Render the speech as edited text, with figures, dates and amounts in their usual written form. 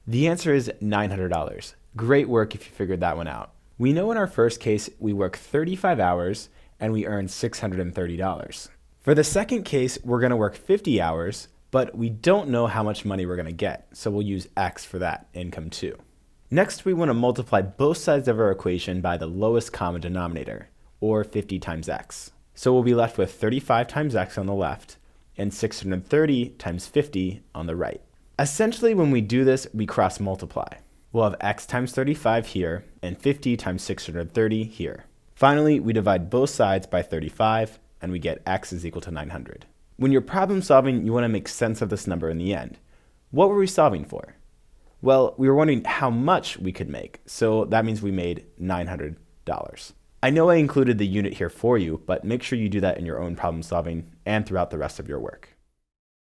The answer is $900. Great work if you figured that one out. We know in our first case we work 35 hours and we earn $630. For the second case, we're going to work 50 hours, but we don't know how much money we're going to get, so we'll use X for that, income 2. Next, we want to multiply both sides of our equation by the lowest common denominator, or 50 times X. So we'll be left with 35 times X on the left and 630 times 50 on the right. Essentially, when we do this, we cross multiply. We'll have X times 35 here and 50 times 630 here. Finally, we divide both sides by 35 and we get X is equal to 900. When you're problem solving, you want to make sense of this number in the end. What were we solving for? Well, we were wondering how much we could make, so that means we made $900. I know I included the unit here for you, but make sure you do that in your own problem solving and throughout the rest of your work.